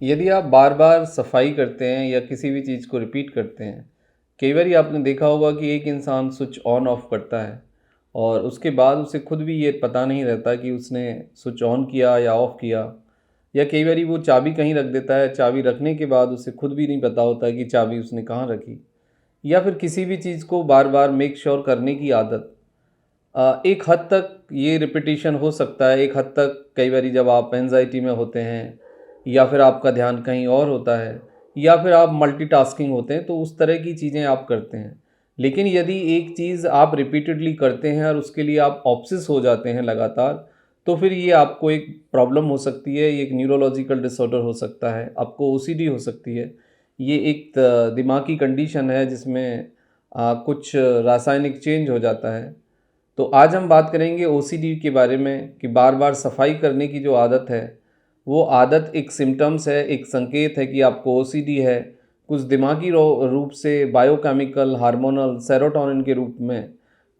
यदि आप बार बार सफाई करते हैं या किसी भी चीज़ को रिपीट करते हैं, कई बार आपने देखा होगा कि एक इंसान स्विच ऑन ऑफ करता है और उसके बाद उसे खुद भी ये पता नहीं रहता कि उसने स्विच ऑन किया या ऑफ किया। या कई बार वो चाबी कहीं रख देता है, चाबी रखने के बाद उसे खुद भी नहीं पता होता कि चाबी उसने कहाँ रखी। या फिर किसी भी चीज़ को बार बार मेक श्योर करने की आदत, एक हद तक ये रिपीटिशन हो सकता है। एक हद तक कई बार जब आप एंजाइटी में होते हैं या फिर आपका ध्यान कहीं और होता है या फिर आप मल्टीटास्किंग होते हैं, तो उस तरह की चीज़ें आप करते हैं। लेकिन यदि एक चीज़ आप रिपीटेडली करते हैं और उसके लिए आप ऑब्सेस हो जाते हैं लगातार, तो फिर ये आपको एक प्रॉब्लम हो सकती है, ये एक न्यूरोलॉजिकल डिसऑर्डर हो सकता है, आपको ओसीडी हो सकती है। ये एक दिमागी कंडीशन है जिसमें कुछ रासायनिक चेंज हो जाता है। तो आज हम बात करेंगे ओसीडी के बारे में कि बार बार सफाई करने की जो आदत है, वो आदत एक सिम्टम्स है, एक संकेत है कि आपको ओसीडी है। कुछ दिमागी रूप से बायोकेमिकल, हार्मोनल, सेरोटोनिन के रूप में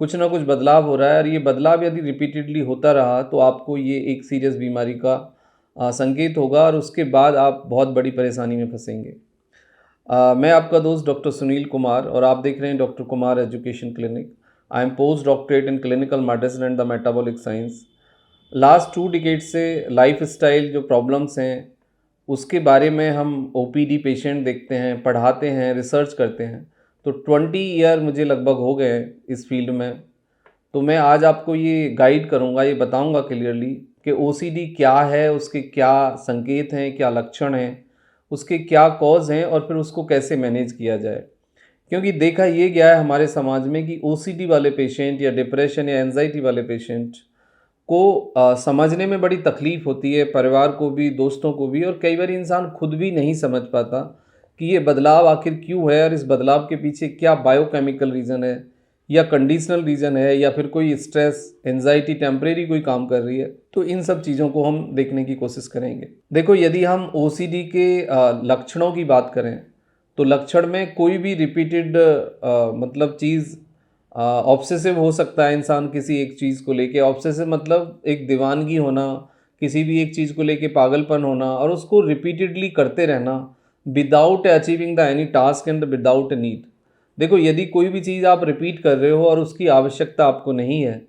कुछ ना कुछ बदलाव हो रहा है और ये बदलाव यदि रिपीटेडली होता रहा तो आपको ये एक सीरियस बीमारी का संकेत होगा और उसके बाद आप बहुत बड़ी परेशानी में फंसेंगे। मैं आपका दोस्त डॉक्टर सुनील कुमार और आप देख रहे हैं doctor Kumar education clinic. I am post doctorate in clinical medicine and the metabolic science. Last 2 decade से लाइफ स्टाइल जो प्रॉब्लम्स हैं उसके बारे में हम ओपीडी पेशेंट देखते हैं, पढ़ाते हैं, रिसर्च करते हैं। तो 20 ईयर मुझे लगभग हो गए हैं इस फील्ड में। तो मैं आज आपको ये गाइड करूँगा, ये बताऊँगा क्लियरली कि ओसीडी क्या है, उसके क्या संकेत हैं, क्या लक्षण हैं, उसके क्या कॉज हैं और फिर उसको कैसे मैनेज किया जाए। क्योंकि देखा ये गया है हमारे समाज में कि ओसीडी वाले पेशेंट या डिप्रेशन या एंजाइटी वाले पेशेंट को समझने में बड़ी तकलीफ़ होती है, परिवार को भी, दोस्तों को भी, और कई बार इंसान खुद भी नहीं समझ पाता कि ये बदलाव आखिर क्यों है और इस बदलाव के पीछे क्या बायोकेमिकल रीज़न है या कंडीशनल रीज़न है या फिर कोई स्ट्रेस, एंजाइटी टेम्परेरी कोई काम कर रही है। तो इन सब चीज़ों को हम देखने की कोशिश करेंगे। देखो, यदि हम ओसीडी के लक्षणों की बात करें तो लक्षण में कोई भी रिपीटेड मतलब चीज़, ऑब्सेसिव हो सकता है इंसान किसी एक चीज़ को लेके। ऑब्सेसिव मतलब एक दीवानगी होना, किसी भी एक चीज़ को लेके पागलपन होना और उसको रिपीटेडली करते रहना without achieving the any task and without need. देखो, यदि कोई भी चीज़ आप रिपीट कर रहे हो और उसकी आवश्यकता आपको नहीं है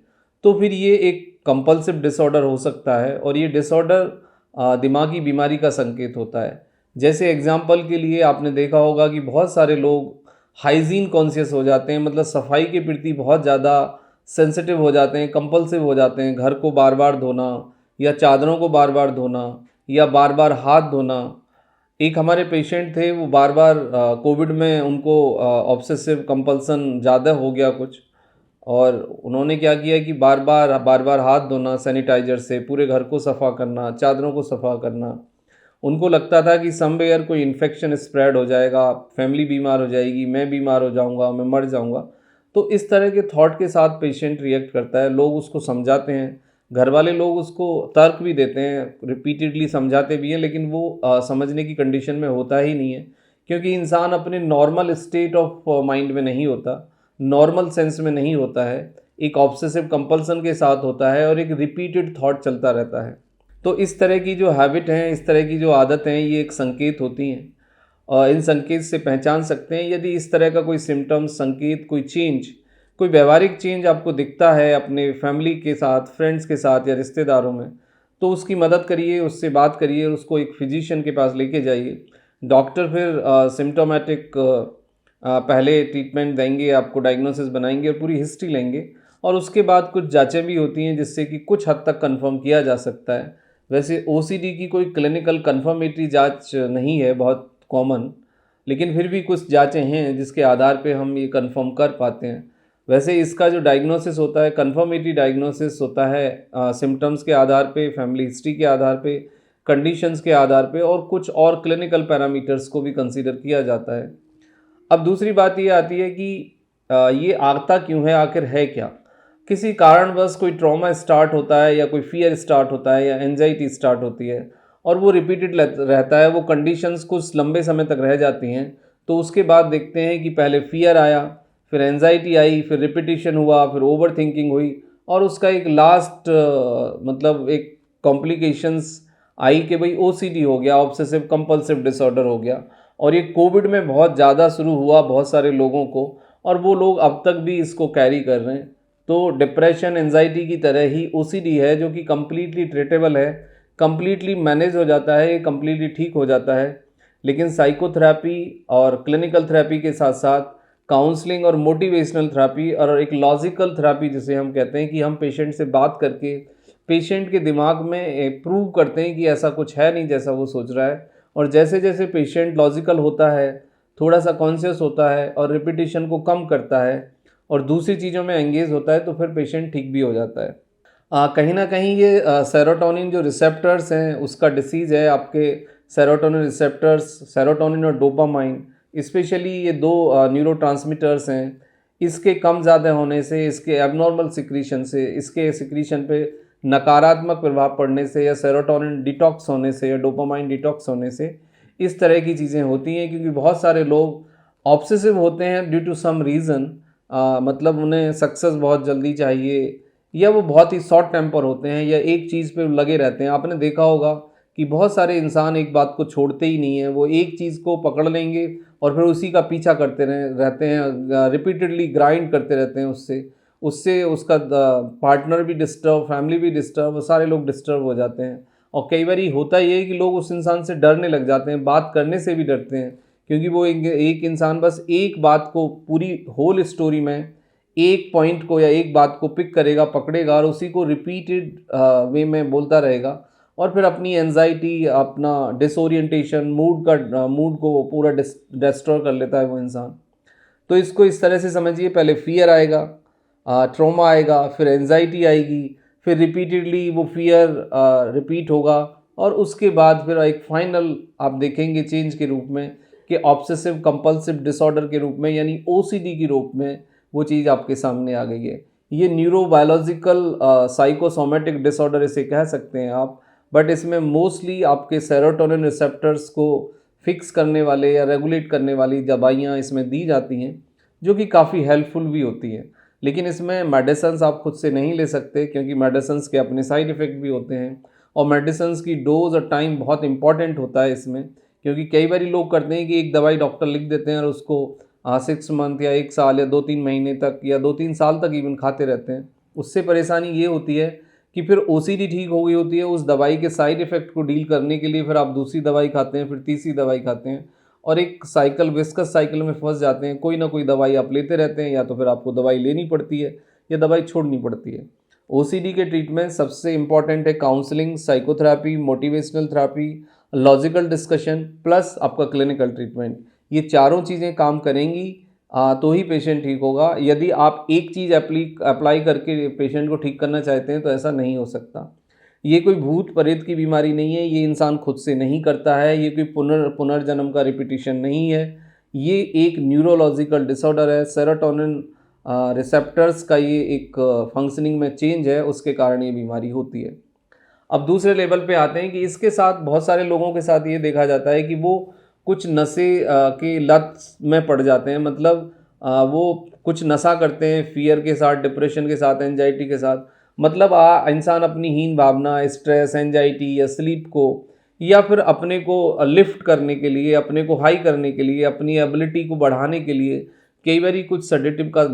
तो फिर ये एक कंपल्सिव डिसऑर्डर हो सकता है और ये डिसऑर्डर दिमागी बीमारी का संकेत होता है। जैसे एग्जाम्पल के लिए आपने देखा होगा कि बहुत सारे लोग हाइजीन कॉन्शियस हो जाते हैं, मतलब सफाई के प्रति बहुत ज़्यादा सेंसिटिव हो जाते हैं, कंपल्सिव हो जाते हैं। घर को बार बार धोना या चादरों को बार बार धोना या बार बार हाथ धोना। एक हमारे पेशेंट थे, वो बार बार कोविड में उनको ऑब्सेसिव कंपल्सन ज़्यादा हो गया कुछ, और उन्होंने क्या किया कि बार बार हाथ धोना सैनिटाइज़र से, पूरे घर को सफ़ा करना, चादरों को सफ़ा करना। उनको लगता था कि समवेयर कोई इन्फेक्शन स्प्रेड हो जाएगा, फैमिली बीमार हो जाएगी, मैं बीमार हो जाऊंगा, मैं मर जाऊंगा। तो इस तरह के थॉट के साथ पेशेंट रिएक्ट करता है। लोग उसको समझाते हैं, घर वाले लोग उसको तर्क भी देते हैं, रिपीटेडली समझाते भी हैं, लेकिन वो समझने की कंडीशन में होता ही नहीं है, क्योंकि इंसान अपने नॉर्मल स्टेट ऑफ माइंड में नहीं होता, नॉर्मल सेंस में नहीं होता है, एक ऑब्सेसिव कंपल्सन के साथ होता है और एक रिपीटेड थॉट चलता रहता है। तो इस तरह की जो हैबिट हैं, इस तरह की जो आदत हैं, ये एक संकेत होती हैं और इन संकेत से पहचान सकते हैं। यदि इस तरह का कोई सिम्टम्स, संकेत, कोई चेंज, कोई व्यवहारिक चेंज आपको दिखता है अपने फैमिली के साथ, फ्रेंड्स के साथ या रिश्तेदारों में, तो उसकी मदद करिए, उससे बात करिए, उसको एक फिजिशियन के पास लेके जाइए। डॉक्टर फिर सिम्टोमेटिक पहले ट्रीटमेंट देंगे, आपको डायग्नोसिस बनाएंगे और पूरी हिस्ट्री लेंगे, और उसके बाद कुछ जांचें भी होती हैं जिससे कि कुछ हद तक कंफर्म किया जा सकता है। वैसे ओसीडी की कोई क्लिनिकल कंफर्मेटरी जांच नहीं है बहुत कॉमन, लेकिन फिर भी कुछ जांचें हैं जिसके आधार पे हम ये कंफर्म कर पाते हैं। वैसे इसका जो डायग्नोसिस होता है, कंफर्मेटरी डायग्नोसिस होता है सिम्टम्स के आधार पे, फैमिली हिस्ट्री के आधार पे, कंडीशंस के आधार पे, और कुछ और क्लिनिकल पैरामीटर्स को भी कंसीडर किया जाता है। अब दूसरी बात ये आती है कि ये आता क्यों है, आखिर है क्या। किसी कारणवश कोई ट्रॉमा स्टार्ट होता है या कोई फियर स्टार्ट होता है या एंजाइटी स्टार्ट होती है और वो रिपीटेड रहता है, वो कंडीशंस कुछ लंबे समय तक रह जाती हैं। तो उसके बाद देखते हैं कि पहले फियर आया, फिर एंजाइटी आई, फिर रिपीटिशन हुआ, फिर ओवर थिंकिंग हुई, और उसका एक लास्ट मतलब एक कॉम्प्लिकेशंस आई कि भाई ओसीडी हो गया, ऑब्सेसिव कंपल्सिव डिसऑर्डर हो गया, और ये कोविड में बहुत ज़्यादा शुरू हुआ बहुत सारे लोगों को, और वो लोग अब तक भी इसको कैरी कर रहे हैं। तो डिप्रेशन एंजाइटी की तरह ही ओसीडी है जो कि कम्प्लीटली ट्रीटेबल है, कम्प्लीटली मैनेज हो जाता है, कम्प्लीटली ठीक हो जाता है। लेकिन साइकोथेरेपी और क्लिनिकल थेरेपी के साथ साथ काउंसलिंग और मोटिवेशनल थेरेपी और एक लॉजिकल थेरेपी जिसे हम कहते हैं कि हम पेशेंट से बात करके पेशेंट के दिमाग में प्रूव करते हैं कि ऐसा कुछ है नहीं जैसा वो सोच रहा है, और जैसे जैसे पेशेंट लॉजिकल होता है, थोड़ा सा कॉन्शियस होता है और रिपीटिशन को कम करता है और दूसरी चीज़ों में एंगेज होता है, तो फिर पेशेंट ठीक भी हो जाता है। कहीं ना कहीं ये सेरोटोनिन जो रिसेप्टर्स हैं उसका डिसीज़ है। आपके सेरोटोनिन रिसेप्टर्स, सेरोटोनिन और डोपामाइन, स्पेशली ये दो न्यूरोट्रांसमीटर्स हैं, इसके कम ज़्यादा होने से, इसके एबनॉर्मल सिक्रीशन से, इसके सिक्रीशन पे नकारात्मक प्रभाव पड़ने से, या सेरोटोनिन डिटॉक्स होने से, या डोपामाइन डिटॉक्स होने से इस तरह की चीज़ें होती हैं। क्योंकि बहुत सारे लोग ऑब्सेसिव होते हैं ड्यू टू सम रीज़न, मतलब उन्हें सक्सेस बहुत जल्दी चाहिए, या वो बहुत ही शॉर्ट टेम्पर होते हैं, या एक चीज़ पे लगे रहते हैं। आपने देखा होगा कि बहुत सारे इंसान एक बात को छोड़ते ही नहीं हैं, वो एक चीज़ को पकड़ लेंगे और फिर उसी का पीछा करते रहते हैं, रिपीटेडली ग्राइंड करते रहते हैं उससे उससे उसका पार्टनर भी डिस्टर्ब, फैमिली भी डिस्टर्ब, सारे लोग डिस्टर्ब हो जाते हैं। और कई बार होता ये है कि लोग उस इंसान से डरने लग जाते हैं, बात करने से भी डरते हैं, क्योंकि वो एक इंसान बस एक बात को पूरी होल स्टोरी में एक पॉइंट को या एक बात को पिक करेगा, पकड़ेगा और उसी को रिपीटेड वे में बोलता रहेगा, और फिर अपनी एंजाइटी, अपना डिसोरिएंटेशन, मूड को पूरा डिस्ट्रॉय कर लेता है वो इंसान। तो इसको इस तरह से समझिए, पहले फियर आएगा, ट्रॉमा आएगा, फिर एंजाइटी आएगी, फिर रिपीटेडली वो फियर रिपीट होगा, और उसके बाद फिर एक फाइनल आप देखेंगे चेंज के रूप में कि ऑब्सेसिव कंपल्सिव डिसऑर्डर के रूप में, यानी ओसीडी के रूप में वो चीज़ आपके सामने आ गई है। ये न्यूरोबायोलॉजिकल साइकोसोमेटिक डिसऑर्डर इसे कह सकते हैं आप, बट इसमें मोस्टली आपके सेरोटोनिन रिसेप्टर्स को फिक्स करने वाले या रेगुलेट करने वाली दवाइयाँ इसमें दी जाती हैं, जो कि काफ़ी हेल्पफुल भी होती हैं। लेकिन इसमें मेडिसिन्स आप खुद से नहीं ले सकते, क्योंकि मेडिसिन्स के अपने साइड इफ़ेक्ट भी होते हैं, और मेडिसिन्स की डोज और टाइम बहुत इंपॉर्टेंट होता है इसमें। क्योंकि कई बार लोग करते हैं कि एक दवाई डॉक्टर लिख देते हैं और उसको 6 मंथ या 1 साल या 2-3 महीने तक या 2-3 साल तक इवन खाते रहते हैं। उससे परेशानी ये होती है कि फिर ओसीडी ठीक हो गई होती है, उस दवाई के साइड इफ़ेक्ट को डील करने के लिए फिर आप दूसरी दवाई खाते हैं, फिर तीसरी दवाई खाते हैं, और एक साइकिल, विस्कस साइकिल में फंस जाते हैं। कोई ना कोई दवाई आप लेते रहते हैं, या तो फिर आपको दवाई लेनी पड़ती है या दवाई छोड़नी पड़ती है। ओसीडी के ट्रीटमेंट सबसे इम्पॉर्टेंट है counselling, psychotherapy, motivational therapy, logical discussion plus आपका क्लिनिकल ट्रीटमेंट। ये चारों चीज़ें काम करेंगी तो ही पेशेंट ठीक होगा। यदि आप एक चीज़ अप्लाई करके पेशेंट को ठीक करना चाहते हैं तो ऐसा नहीं हो सकता। ये कोई भूत प्रेत की बीमारी नहीं है, ये इंसान खुद से नहीं करता है, ये कोई पुनर्जन्म का रिपीटिशन नहीं है, ये एक न्यूरोलॉजिकल डिसऑर्डर है। सेरोटोनिन रिसेप्टर्स का ये एक फंक्शनिंग में चेंज है, उसके कारण ये बीमारी होती है। अब दूसरे लेवल पे आते हैं कि इसके साथ बहुत सारे लोगों के साथ ये देखा जाता है कि वो कुछ नशे की लत में पड़ जाते हैं। मतलब वो कुछ नशा करते हैं फियर के साथ, डिप्रेशन के साथ, एंजाइटी के साथ। मतलब इंसान अपनी हीन भावना, स्ट्रेस, एंजाइटी या स्लीप को, या फिर अपने को लिफ्ट करने के लिए, अपने को हाई करने के लिए, अपनी एबिलिटी को बढ़ाने के लिए कई बार कुछ सेडेटिव का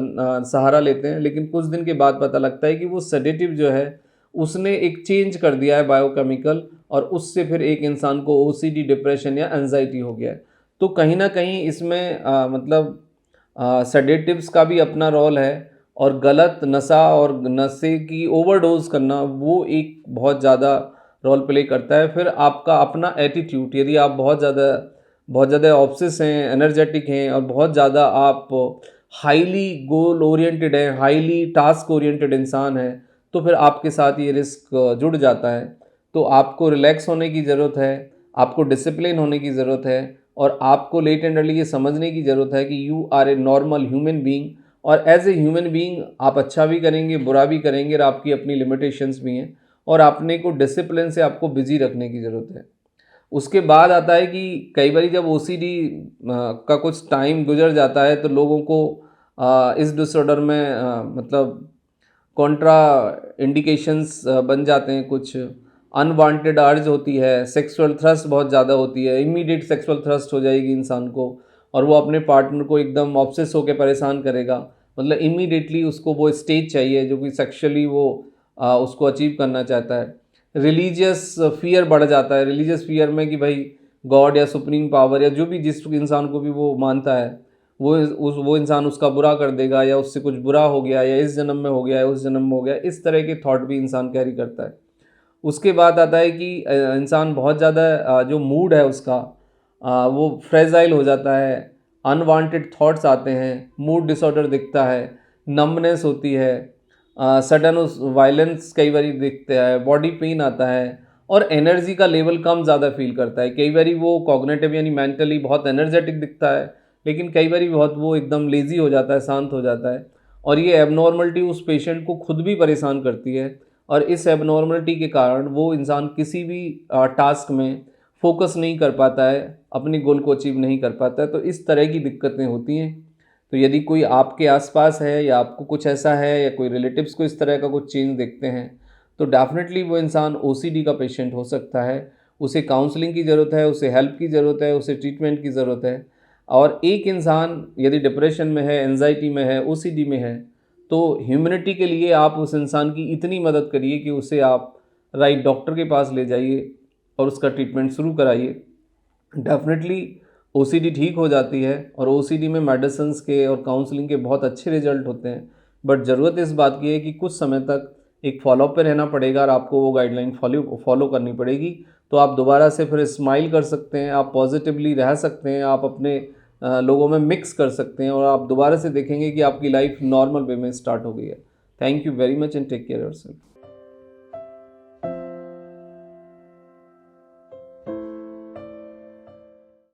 सहारा लेते हैं। लेकिन कुछ दिन के बाद पता लगता है कि वो सेडेटिव जो है उसने एक चेंज कर दिया है बायोकेमिकल, और उससे फिर एक इंसान को ओसीडी, डिप्रेशन या एंजाइटी हो गया है। तो कहीं ना कहीं इसमें मतलब सेडेटिव्स का भी अपना रोल है, और गलत नशा और नशे की ओवरडोज करना वो एक बहुत ज़्यादा रोल प्ले करता है। फिर आपका अपना एटीट्यूड, यदि आप बहुत ज़्यादा ऑब्सेस हैं, एनर्जेटिक हैं, और बहुत ज़्यादा आप हाईली गोल ओरिएंटेड हैं, हाईली टास्क ओरिएंटेड इंसान हैं, तो फिर आपके साथ ये रिस्क जुड़ जाता है। तो आपको रिलैक्स होने की ज़रूरत है, आपको डिसिप्लिन होने की ज़रूरत है, और आपको लेट एंड अर्ली ये समझने की ज़रूरत है कि you are a normal human being, और एज ए ह्यूमन बीइंग आप अच्छा भी करेंगे, बुरा भी करेंगे, और आपकी अपनी लिमिटेशंस भी हैं, और अपने को डिसिप्लिन से आपको बिजी रखने की ज़रूरत है। उसके बाद आता है कि कई बार जब ओसीडी का कुछ टाइम गुजर जाता है तो लोगों को इस डिसऑर्डर में मतलब कॉन्ट्रा इंडिकेशंस बन जाते हैं कुछ। अनवांटेड अर्ज होती है, सेक्सुअल थ्रस्ट बहुत ज़्यादा होती है, इमीडिएट सेक्सुअल थ्रस्ट हो जाएगी इंसान को और वो अपने पार्टनर को एकदम ऑब्सेस होकर परेशान करेगा। मतलब इमीडिएटली उसको वो स्टेज चाहिए जो कि सेक्सुअली वो उसको अचीव करना चाहता है। रिलीजियस फियर बढ़ जाता है, रिलीजियस फियर में कि भाई गॉड या सुप्रीम पावर या जो भी जिस इंसान को भी वो मानता है वो इंसान उसका बुरा कर देगा, या उससे कुछ बुरा हो गया, या इस जन्म में हो गया या उस जन्म में हो गया, इस तरह के थॉट भी इंसान कैरी करता है। उसके बाद आता है कि इंसान बहुत ज़्यादा जो मूड है उसका वो फ्रेजाइल हो जाता है, अनवांटेड थॉट्स आते हैं, मूड डिसऑर्डर दिखता है, नम्बनेस होती है, सडन उस वायलेंस कई बार दिखता है, बॉडी पेन आता है और एनर्जी का लेवल कम ज़्यादा फील करता है। कई बार वो कॉग्निटिव यानी मेंटली बहुत एनर्जेटिक दिखता है, लेकिन कई बार बहुत वो एकदम लेज़ी हो जाता है, शांत हो जाता है। और ये एबनॉर्मलिटी उस पेशेंट को खुद भी परेशान करती है और इस एबनॉर्मलिटी के कारण वो इंसान किसी भी टास्क में फोकस नहीं कर पाता है, अपनी गोल को अचीव नहीं कर पाता है। तो इस तरह की दिक्कतें होती हैं। तो यदि कोई आपके आसपास है या आपको कुछ ऐसा है या कोई रिलेटिव्स को इस तरह का कुछ चेंज देखते हैं तो डेफिनेटली वो इंसान ओसीडी का पेशेंट हो सकता है। उसे काउंसलिंग की ज़रूरत है, उसे हेल्प की ज़रूरत है, उसे ट्रीटमेंट की ज़रूरत है। और एक इंसान यदि डिप्रेशन में है, एंजाइटी में है, ओसीडी में है, तो ह्यूमैनिटी के लिए आप उस इंसान की इतनी मदद करिए कि उसे आप राइट डॉक्टर के पास ले जाइए और उसका ट्रीटमेंट शुरू कराइए। डेफिनेटली ओसीडी ठीक हो जाती है और ओसीडी में मेडिसिन्स के और काउंसलिंग के बहुत अच्छे रिजल्ट होते हैं। बट ज़रूरत इस बात की है कि कुछ समय तक एक फॉलोअप पे रहना पड़ेगा और आपको वो गाइडलाइन फॉलो करनी पड़ेगी। तो आप दोबारा से फिर स्माइल कर सकते हैं, आप पॉजिटिवली रह सकते हैं, आप अपने लोगों में मिक्स कर सकते हैं और आप दोबारा से देखेंगे कि आपकी लाइफ नॉर्मल वे में स्टार्ट हो गई है। Thank you very much and take care yourself.